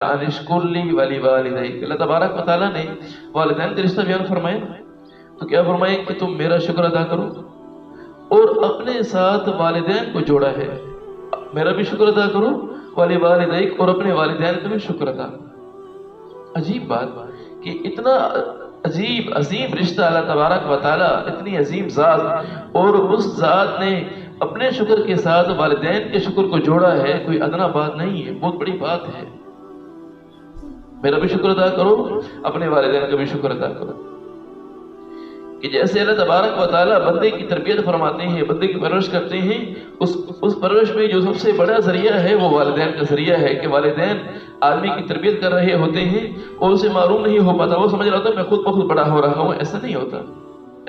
अनिश्कुर्ली वली वालिदैक, अल्लाह तबारक व तआला ने वालिदैन का रिश्ता बयान फरमाया। तो क्या फरमाए कि तुम मेरा शुक्र अदा करो और अपने साथ वालिदैन को जोड़ा है, मेरा भी शुक्र अदा करो, वली वालिदैक और अपने वालिदैन का भी शुक्र अदा। अजीब बात कि इतना अजीब अजीम रिश्ता अल्लाह तबारक व तआला, इतनी अजीम ज़ात, और उस ज़ात ने अपने शुक्र के साथ वालिदैन के शुक्र को जोड़ा है। कोई अदना बात नहीं है, बहुत बड़ी बात है। मेरा भी शुक्र अदा करो, अपने वालिदैन का भी शुक्र अदा करो। कि जैसे अल्लाह तबारक व तआला बंदे की तरबियत फरमाते हैं, बंदे की परवरिश करते हैं, उस परवरिश में जो सबसे बड़ा जरिया है वो वालिदैन का जरिया है। कि वालिदैन आदमी की तरबियत कर रहे होते हैं और उसे मालूम नहीं हो पाता, वो समझ रहा होता है मैं खुद ब खुद बड़ा हो रहा हूँ। ऐसा नहीं होता,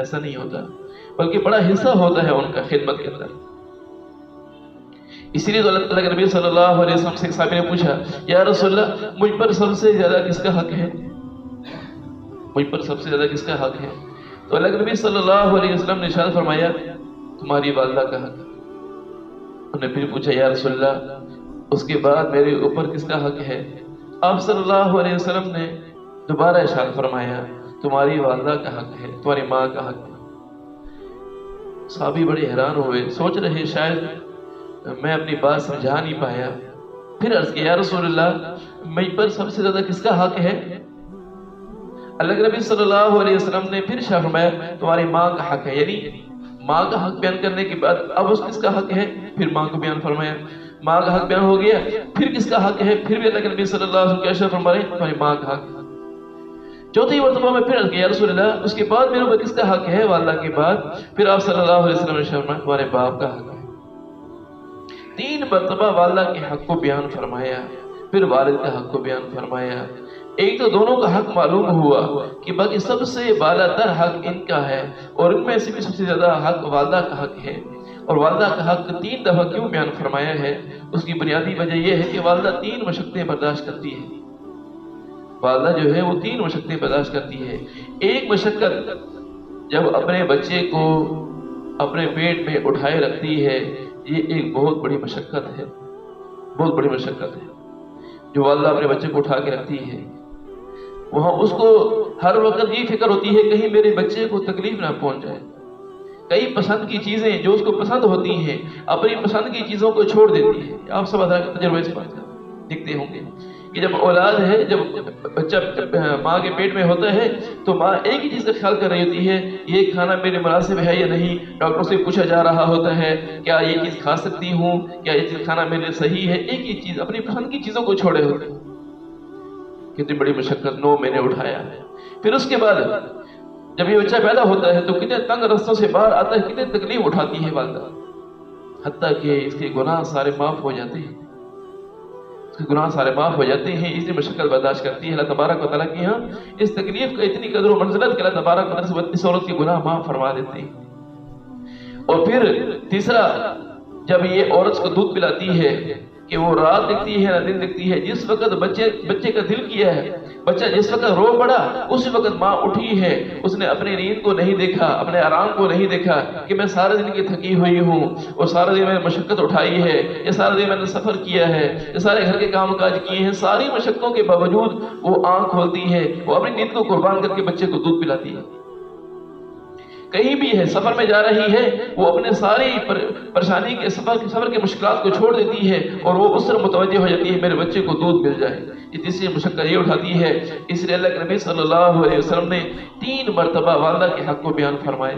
ऐसा नहीं होता, बल्कि बड़ा हिस्सा होता है उनका खिदमत के अंदर। इसीलिए तो अल्लाह के नबी सल्लल्लाहु अलैहि वसल्लम से एक साहबी ने पूछा, या रसूलल्लाह, मुझ पर सबसे ज्यादा किसका हक है? मुझ पर सबसे ज्यादा किसका हक है? तो अल्लाह के नबी सल्लल्लाहु अलैहि वसल्लम ने इरशाद फरमाया, तुम्हारी वालिदा का हक। उन्होंने फिर पूछा, या रसूलल्लाह, उसके बाद मेरे ऊपर किसका हक है? आप सल्लल्लाहु अलैहि वसल्लम ने दोबारा इरशाद फरमाया, तुम्हारी वालिदा का हक है, तुम्हारी माँ का हक है। साहबी बड़े हैरान हुए, सोच रहे शायद मैं अपनी बात समझा नहीं पाया। फिर अर्ज किया, या रसूलल्लाह, मुझ पर सबसे ज्यादा किसका हक है? अल्लाह के नबी सल्लल्लाहु अलैहि वसल्लम ने फिर फरमाया, तुम्हारी माँ का हक है। यानी माँ का हक बयान करने के बाद अब उस किसका हक है? फिर माँ को बयान फरमाया। माँ का हक बयान हो गया, फिर किसका हक है? फिर भी अल्लाह के नबी सल्लल्लाहु अलैहि वसल्लम क्या फरमाए, तुम्हारी माँ का हक। चौथी मरतबा में फिर अर्ज किया, या रसूलल्लाह, उसके बाद मेरे ऊपर किसका हक है? वालिदा के बाद फिर आप सल्लल्लाहु अलैहि वसल्लम ने फरमाया, तुम्हारे बाप का हक है। 3 मरतबा वालिदा के हक को बयान फरमाया, फिर वालिद का हक को बयान फरमाया। एक तो दोनों का हक मालूम हुआ कि बाकी सबसे बालातर हक इनका है, और इनमें से भी सबसे ज्यादा हक वालिदा का हक है। और वालिदा का हक 3 दफा क्यों बयान फरमाया है? उसकी बुनियादी वजह यह है कि वालिदा 3 मशक्कतें बर्दाश्त करती है। वालिदा जो है वो 3 मशक्कतें बर्दाश्त करती है। एक मशक्कत जब अपने बच्चे को अपने पेट में उठाए रखती है, ये एक बहुत बड़ी मशक्कत है, बहुत बड़ी मशक्कत है जो वालिदा अपने बच्चे को उठा के रखती है। वहां उसको हर वक्त ये फिक्र होती है कहीं मेरे बच्चे को तकलीफ ना पहुंच जाए। कई पसंद की चीजें जो उसको पसंद होती हैं, अपनी पसंद की चीजों को छोड़ देती है। आप सब तजुर्बे से बात देखते होंगे कि जब औलाद है, जब बच्चा माँ के पेट में होता है तो माँ एक ही चीज का ख्याल कर रही होती है, ये खाना मेरे मुनासिब है या नहीं। डॉक्टर से पूछा जा रहा होता है, क्या ये चीज खा सकती हूँ, क्या ये चीज खाना मेरे लिए सही है। एक ही चीज, अपनी पसंद की चीजों को छोड़े होते हैं। कितनी बड़ी मशक्कत, 9 महीने उठाया है। फिर उसके बाद जब ये बच्चा पैदा होता है तो कितने तंग रास्तों से बाहर आता है, कितनी तकलीफ उठाती है वालिदा, हत्ता कि इसके गुनाह सारे माफ हो जाते हैं, गुनाह सारे माफ हो जाते हैं। इसलिए मशक्कत बर्दाश्त करती है। अल्लाह तबारक व तआला की यहाँ इस तकलीफ का इतनी कदर और मंजिलत कि अल्लाह तबारक व तआला इस औरत के गुनाह माफ फरमा देते हैं। और फिर तीसरा, जब ये औरत को दूध पिलाती है कि वो रात दिखती है ना दिन दिखती है, जिस वक्त बच्चे का दिल किया है, बच्चा जिस वक्त रो पड़ा उस वक्त माँ उठी है। उसने अपनी नींद को नहीं देखा, अपने आराम को नहीं देखा कि मैं सारे दिन की थकी हुई हूँ और सारा दिन मैंने मशक्कत उठाई है, ये सारा दिन मैंने सफर किया है, ये सारे घर के काम काज किए हैं। सारी मशक्कतों के बावजूद वो आंख खोलती है, वो अपनी नींद को कुर्बान करके बच्चे को दूध पिलाती है। कहीं भी है, सफर में जा रही है, वो अपने सारी परेशानी के सफर के मुश्किलात को छोड़ देती है और वो उस तरफ मुतवज्जे हो जाती है मेरे बच्चे को दूध मिल जाए। ये तीसरी मुशक्कत ये उठाती है। इसलिए अल्लाह के नबी सल्लल्लाहु अलैहि वसल्लम ने 3 मरतबा वालिदा के हक को बयान फरमाए।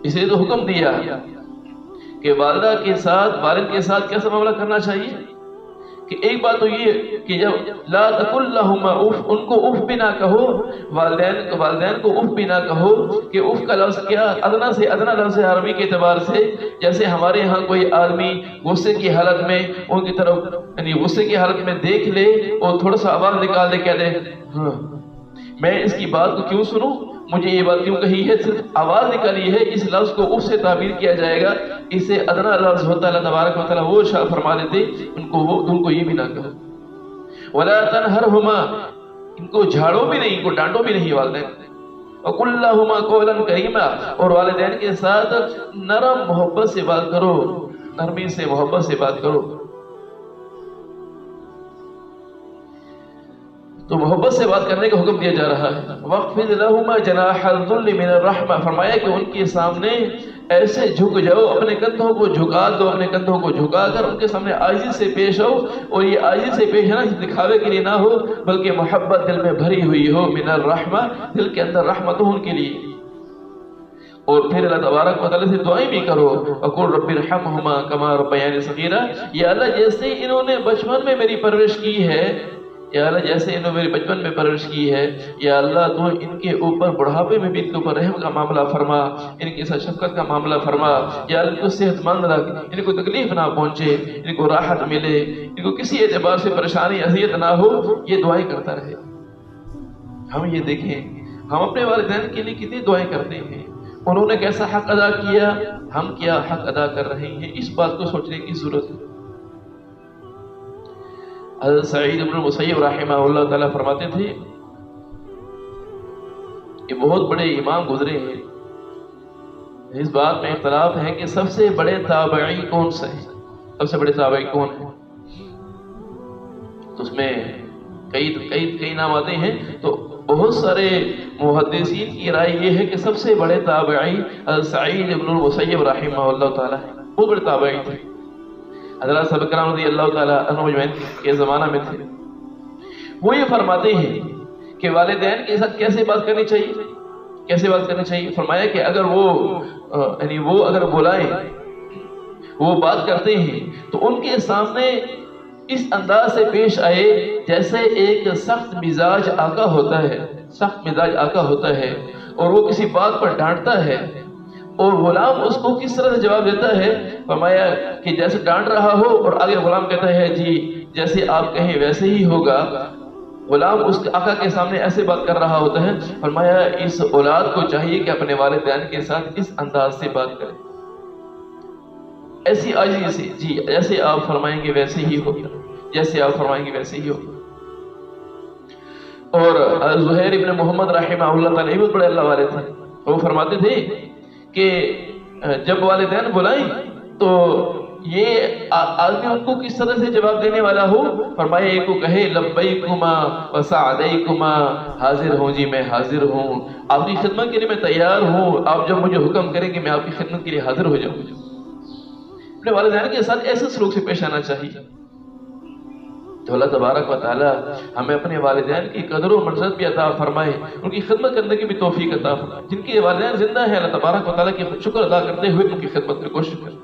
इसलिए तो हुक्म दिया कि वालिदा के साथ, वालिद के साथ कैसा मामला करना चाहिए। कि एक बात तो ये कि जब ला तकुल लहुमा उफ, उनको उफ भी ना कहो, वालिदैन को उफ भी ना कहो। कि उफ का लफ्ज़ क्या, अदना से अदना लफ्ज़ है अरबी के एतबार से। जैसे हमारे यहाँ कोई आदमी गुस्से की हालत में उनकी तरफ, यानी गुस्से की हालत में देख ले और थोड़ा सा आवाज निकाल दे, कह दे हाँ, मैं इसकी बात को क्यों सुनूं, मुझे ये बात क्यों कही है, सिर्फ आवाज निकाली है, इस लफ्ज को उफ से ताबीर किया जाएगा। इसे अदना लफ्ज होता है। अल्लाह तबारक व तआला वो शाह फरमा देते उनको ये भी ना कहो। वला तनहरहुमा, इनको झाड़ो भी नहीं, इनको डांटो भी नहीं वालिदैन। और कुल लहुमा कौलन करीमा, और वालिदैन के साथ नरम मोहब्बत से बात करो, नरमी से मोहब्बत से बात करो। تو محبت سے بات کرنے کا حکم دیا جا رہا ہے. وَاخْفِضْ لَهُمَا جَنَاحَ الذُّلِّ مِنَ الرَّحْمَةِ، فرمایا کہ ان کے سامنے ایسے جھک جاؤ، اپنے کندھوں کو جھکا دو، اپنے کندھوں کو جھکا کر ان کے سامنے عاجزی سے پیش آؤ. اور یہ عاجزی سے پیش آنا دکھاوے کے لیے نہ ہو بلکہ محبت دل میں بھری ہوئی ہو. من الرحمہ، دل کے اندر رحمت ہو ان کے لیے. اور پھر اللہ تبارک و تعالیٰ سے دعائیں بھی کرو. وَقُلْ رَبِّ ارْحَمْهُمَا كَمَا رَبَّيَانِي صَغِيرًا، یا اللہ جیسے انہوں نے بچپن میں میری پرورش کی ہے، یا اللہ جیسے انہوں نے میری بچپن میں پرورش کی ہے، یا اللہ تو ان کے اوپر بڑھاپے میں بھی ان کے اوپر رحم کا معاملہ فرما، ان کے ساتھ شفقت کا معاملہ فرما. یا اللہ ان کو صحت مند رکھ، ان کو تکلیف نہ پہنچے، ان کو راحت ملے، ان کو کسی اعتبار سے پریشانی اذیت نہ ہو. یہ دعائیں کرتا رہے. ہم یہ دیکھیں ہم اپنے والدین کے لیے کتنی دعائیں کرتے ہیں. انہوں نے کیسا حق ادا کیا، ہم کیا حق ادا کر رہے ہیں، اس بات کو سوچنے کی ضرورت ہے. حضرت سعید بن المسیب رحمہ اللہ تعالیٰ فرماتے تھے کہ بہت بڑے امام گزرے ہیں، اس بات میں اختلاف ہے کہ سب سے بڑے تابعی کون سے ہیں، سب سے بڑے تابعی کون ہیں. تو اس میں کئی نام آتے ہیں. تو بہت سارے محدثین کی رائے یہ ہے کہ سب سے بڑے تابعی حضرت سعید بن المسیب رحمہ اللہ تعالیٰ ہیں. بہت بڑے تابعی تھے. حضرت صحابہ کرام رضی اللہ تعالیٰ عنہ مجمعین کے زمانہ میں تھے. وہ یہ فرماتے ہیں کہ والدین کے ساتھ کیسے بات کرنی چاہیے، کیسے بات کرنی چاہیے. فرمایا کہ اگر وہ اگر بلائیں، وہ بات کرتے ہیں تو ان کے سامنے اس انداز سے پیش آئے جیسے ایک سخت مزاج آقا ہوتا ہے، سخت مزاج آقا ہوتا ہے اور وہ کسی بات پر ڈانٹتا ہے اور غلام اس کو کس طرح سے جواب دیتا ہے. فرمایا کہ جیسے ڈانٹ رہا ہو اور آگے غلام کہتا ہے جی جیسے آپ کہیں ویسے ہی ہوگا. غلام اس آقا کے سامنے ایسے بات کر رہا ہوتا ہے. فرمایا اس اولاد کو چاہیے کہ اپنے والدین کے ساتھ اس انداز سے بات کرے، ایسی عاجزی سے، جی جیسے آپ فرمائیں گے ویسے ہی ہوگا، جیسے آپ فرمائیں گے ویسے ہی ہوگا. اور زہیر ابن محمد رحمہ اللہ تعالیٰ بہت بڑے اللہ والے تھے. وہ فرماتے تھے کہ جب والدین بلائیں تو یہ آدمی ان کو کس طرح سے جواب دینے والا ہو. فرمایا ایک کو کہے لبیکما وسعدیکما، حاضر ہوں جی میں حاضر ہوں، آپ کی خدمت کے لیے میں تیار ہوں، آپ جب مجھے حکم کریں کہ میں آپ کی خدمت کے لیے حاضر ہو جاؤں. اپنے والدین کے ساتھ ایسے سلوک سے پیش آنا چاہیے. تو اللہ تبارک و تعالی ہمیں اپنے والدین کی قدر و منزلت بھی عطا فرمائے، ان کی خدمت کرنے کی بھی توفیق عطا فرمائے. جن کے والدین زندہ ہیں اللہ تبارک و تعالی کی شکر ادا کرتے ہوئے ان کی خدمت میں کوشش کریں.